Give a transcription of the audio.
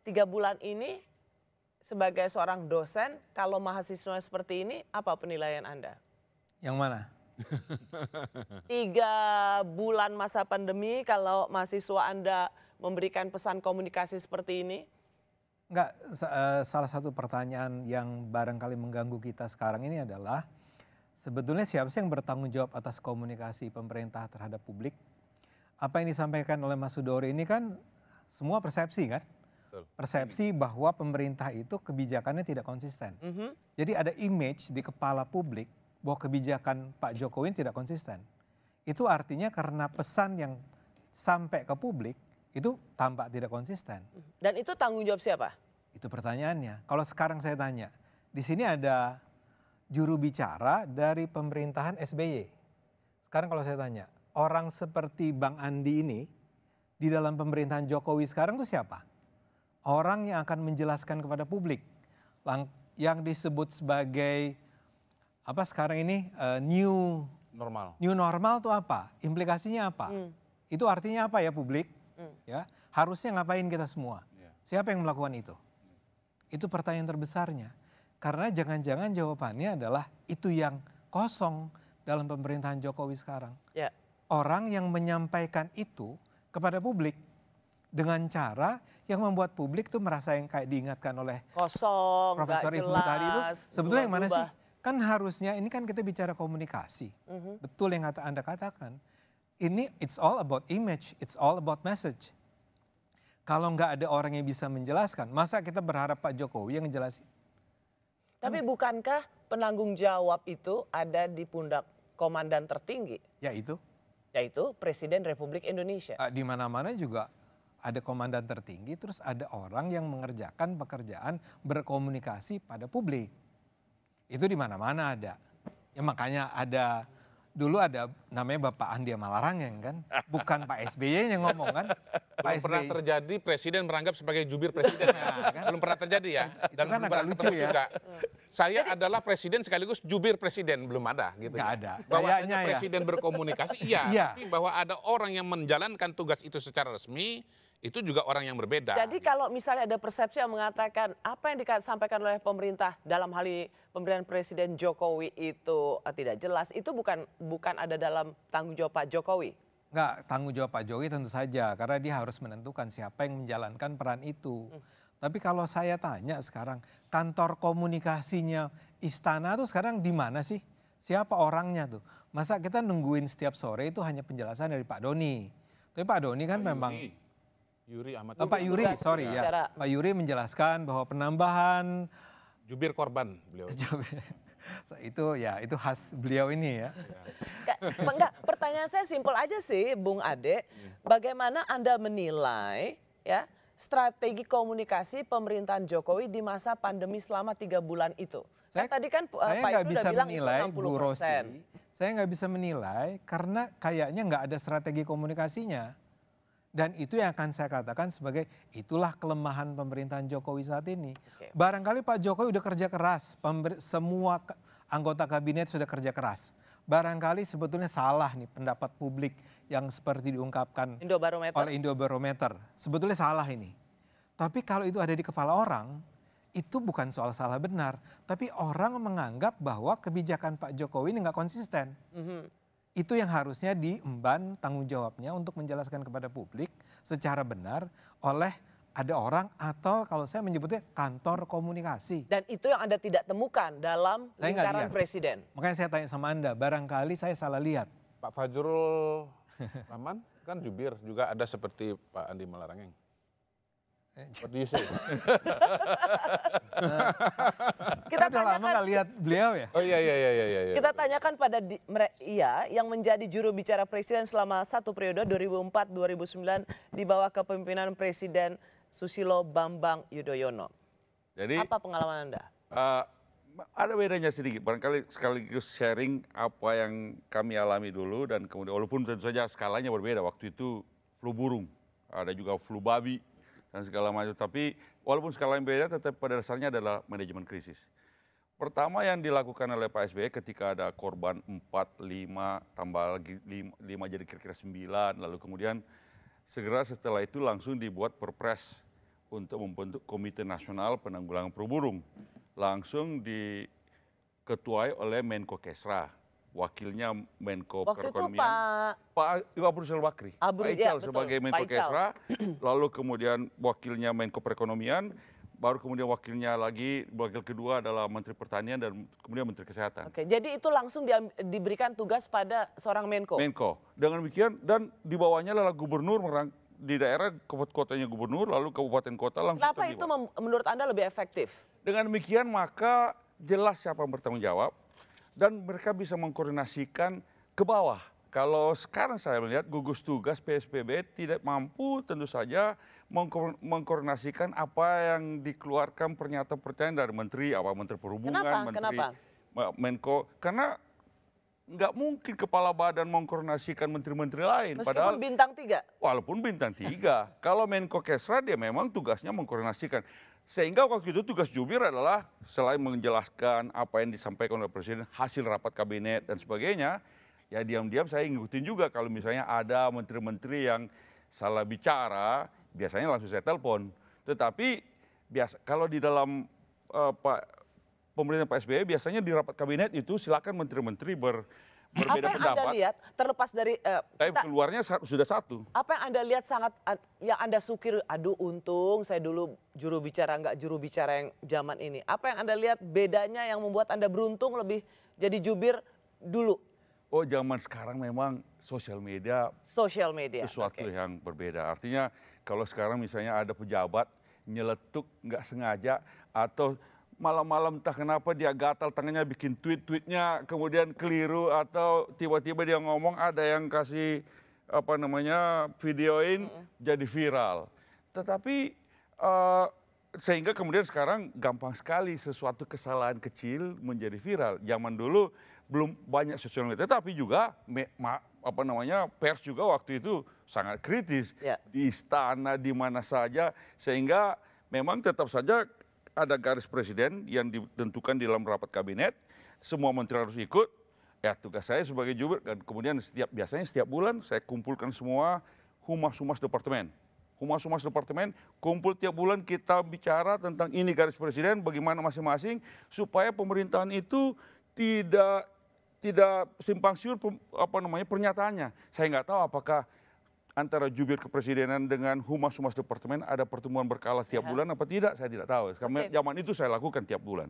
3 bulan ini sebagai seorang dosen, kalau mahasiswa seperti ini, apa penilaian Anda? Yang mana? 3 bulan masa pandemi, kalau mahasiswa Anda memberikan pesan komunikasi seperti ini? Enggak, salah satu pertanyaan yang barangkali mengganggu kita sekarang ini adalah sebetulnya siapa sih yang bertanggung jawab atas komunikasi pemerintah terhadap publik? Apa yang disampaikan oleh Mas Sudori ini kan semua persepsi kan? Persepsi bahwa pemerintah itu kebijakannya tidak konsisten. Jadi ada image di kepala publik bahwa kebijakan Pak Jokowi tidak konsisten. Itu artinya karena pesan yang sampai ke publik itu tampak tidak konsisten. Dan itu tanggung jawab siapa? Itu pertanyaannya. Kalau sekarang saya tanya, di sini ada juru bicara dari pemerintahan SBY. Sekarang kalau saya tanya, orang seperti Bang Andi ini di dalam pemerintahan Jokowi sekarang itu siapa? Orang yang akan menjelaskan kepada publik yang disebut sebagai apa sekarang ini new normal itu apa? Implikasinya apa? Itu artinya apa ya publik? Ya, harusnya ngapain kita semua? Siapa yang melakukan itu? Itu pertanyaan terbesarnya. Karena jangan-jangan jawabannya adalah itu yang kosong dalam pemerintahan Jokowi sekarang. Orang yang menyampaikan itu kepada publik dengan cara yang membuat publik tuh merasa yang kayak diingatkan oleh kosong, Profesor Ibnu tadi itu. Sebetulnya yang mana sih? Kan harusnya ini kan kita bicara komunikasi. Betul yang Anda katakan. Ini it's all about image, it's all about message. Kalau nggak ada orang yang bisa menjelaskan, masa kita berharap Pak Jokowi yang ngejelasin? Tapi bukankah penanggung jawab itu ada di pundak komandan tertinggi? Yaitu Presiden Republik Indonesia. Di mana-mana juga ada komandan tertinggi, terus ada orang yang mengerjakan pekerjaan berkomunikasi pada publik. Itu di mana-mana ada. Ya makanya dulu ada namanya Bapak Andi Malarangeng kan, bukan Pak SBY yang ngomong kan. Belum pernah terjadi presiden meranggap sebagai jubir presiden. Kan? Belum pernah terjadi ya. Dan kan agak lucu ya. Juga. Saya adalah presiden sekaligus jubir presiden, belum ada gitu. Nggak ada. Bahwasanya presiden berkomunikasi iya, tapi bahwa ada orang yang menjalankan tugas itu secara resmi, itu juga orang yang berbeda. Jadi kalau misalnya ada persepsi yang mengatakan apa yang disampaikan oleh pemerintah dalam hal ini pemberian Presiden Jokowi itu tidak jelas, itu bukan ada dalam tanggung jawab Pak Jokowi. Enggak, tanggung jawab Pak Jokowi tentu saja karena dia harus menentukan siapa yang menjalankan peran itu. Tapi kalau saya tanya sekarang, kantor komunikasinya istana tuh sekarang di mana sih? Siapa orangnya tuh? Masa kita nungguin setiap sore itu hanya penjelasan dari Pak Doni. Tapi Pak Doni kan memang Pak Yuri, sorry ya. Pak Yuri menjelaskan bahwa penambahan jubir korban beliau. Itu khas beliau ini ya. Enggak, pertanyaan saya simpel aja sih, Bung Ade. Bagaimana Anda menilai ya strategi komunikasi pemerintahan Jokowi di masa pandemi selama 3 bulan itu? Tadi kan Pak Ibnu udah bilang itu 60%. Bu Rosi, saya nggak bisa menilai karena kayaknya nggak ada strategi komunikasinya. Dan itu yang akan saya katakan sebagai itulah kelemahan pemerintahan Jokowi saat ini. Barangkali Pak Jokowi udah kerja keras, semua anggota kabinet sudah kerja keras. Barangkali sebetulnya salah nih pendapat publik yang seperti diungkapkan oleh Indobarometer. Sebetulnya salah ini. Tapi kalau itu ada di kepala orang, itu bukan soal salah benar. Tapi orang menganggap bahwa kebijakan Pak Jokowi ini nggak konsisten. Itu yang harusnya diemban tanggung jawabnya untuk menjelaskan kepada publik secara benar oleh ada orang atau kalau saya menyebutnya kantor komunikasi. Dan itu yang Anda tidak temukan dalam lingkaran presiden. Makanya saya tanya sama Anda, barangkali saya salah lihat. Pak Fajrul Rahman kan jubir, juga ada seperti Pak Andi Malarangeng. What do you say? Kita udah lama nggak lihat beliau ya. Oh iya. Kita tanyakan pada yang menjadi juru bicara presiden selama 1 periode 2004-2009 di bawah kepemimpinan Presiden Susilo Bambang Yudhoyono. Jadi apa pengalaman Anda? Ada bedanya sedikit. Barangkali sekaligus sharing apa yang kami alami dulu dan kemudian walaupun tentu saja skalanya berbeda. Waktu itu flu burung, ada juga flu babi dan segala macam. Tapi walaupun skalanya beda, tetap pada dasarnya adalah manajemen krisis. Pertama yang dilakukan oleh Pak SBY ketika ada korban 4, 5, tambah lagi 5 jadi kira-kira 9, lalu kemudian segera setelah itu langsung dibuat perpres untuk membentuk Komite Nasional Penanggulangan Flu Burung. Langsung diketuai oleh Menko Kesra, wakilnya Menko Waktu itu Perekonomian. Pak Abu Rizal Bakri, Abu- Pak ya, Ical betul, sebagai Pak Menko Ical. Kesra, lalu kemudian wakilnya Menko Perekonomian, baru kemudian wakilnya lagi, wakil kedua adalah Menteri Pertanian dan kemudian Menteri Kesehatan. Oke, jadi itu langsung diberikan tugas pada seorang Menko. Menko. Dengan demikian, dan di bawahnya adalah gubernur di daerah kotanya gubernur, lalu kabupaten kota langsung Kenapa terlibat. itu menurut Anda lebih efektif? Dengan demikian maka jelas siapa yang bertanggung jawab dan mereka bisa mengkoordinasikan ke bawah. Kalau sekarang saya melihat gugus tugas PSBB tidak mampu tentu saja mengkoordinasikan apa yang dikeluarkan pernyataan dari Menteri Perhubungan, Kenapa? Kenapa? Menko, karena nggak mungkin kepala badan mengkoordinasikan menteri-menteri lain. Meskipun bintang 3. Walaupun bintang 3, kalau Menko Kesra dia memang tugasnya mengkoordinasikan. Sehingga waktu itu tugas jubir adalah selain menjelaskan apa yang disampaikan oleh Presiden, hasil rapat kabinet dan sebagainya, ya diam-diam saya ngikutin juga kalau misalnya ada menteri-menteri yang salah bicara, biasanya langsung saya telepon. Tetapi kalau di dalam pemerintahan Pak SBY biasanya di rapat kabinet itu silakan menteri-menteri berbeda Apa yang pendapat. Anda lihat terlepas dari Tapi keluarnya sudah satu. apa yang Anda lihat yang Anda sukir, aduh untung saya dulu juru bicara nggak juru bicara yang zaman ini. Apa yang Anda lihat bedanya yang membuat Anda beruntung lebih jadi jubir dulu? Oh, zaman sekarang memang sosial media Social media. sesuatu Oke. yang berbeda. Artinya kalau sekarang misalnya ada pejabat nyeletuk nggak sengaja atau malam-malam entah kenapa dia gatal tangannya bikin tweet-tweetnya kemudian keliru atau tiba-tiba dia ngomong ada yang kasih videoin jadi viral. Tetapi sehingga kemudian sekarang gampang sekali sesuatu kesalahan kecil menjadi viral. Zaman dulu belum banyak sosial media, tapi juga pers juga waktu itu sangat kritis. Ya. Di istana, di mana saja, sehingga memang tetap saja ada garis presiden yang ditentukan di dalam rapat kabinet, semua menteri harus ikut. Ya tugas saya sebagai jubir dan kemudian biasanya setiap bulan saya kumpulkan semua humas-humas departemen. Humas-humas departemen kumpul tiap bulan kita bicara tentang ini garis presiden bagaimana masing-masing supaya pemerintahan itu tidak simpang siur pernyataannya. Saya nggak tahu apakah antara jubir kepresidenan dengan humas-humas departemen ada pertemuan berkala setiap bulan apa tidak, saya tidak tahu. Karena zaman itu saya lakukan tiap bulan.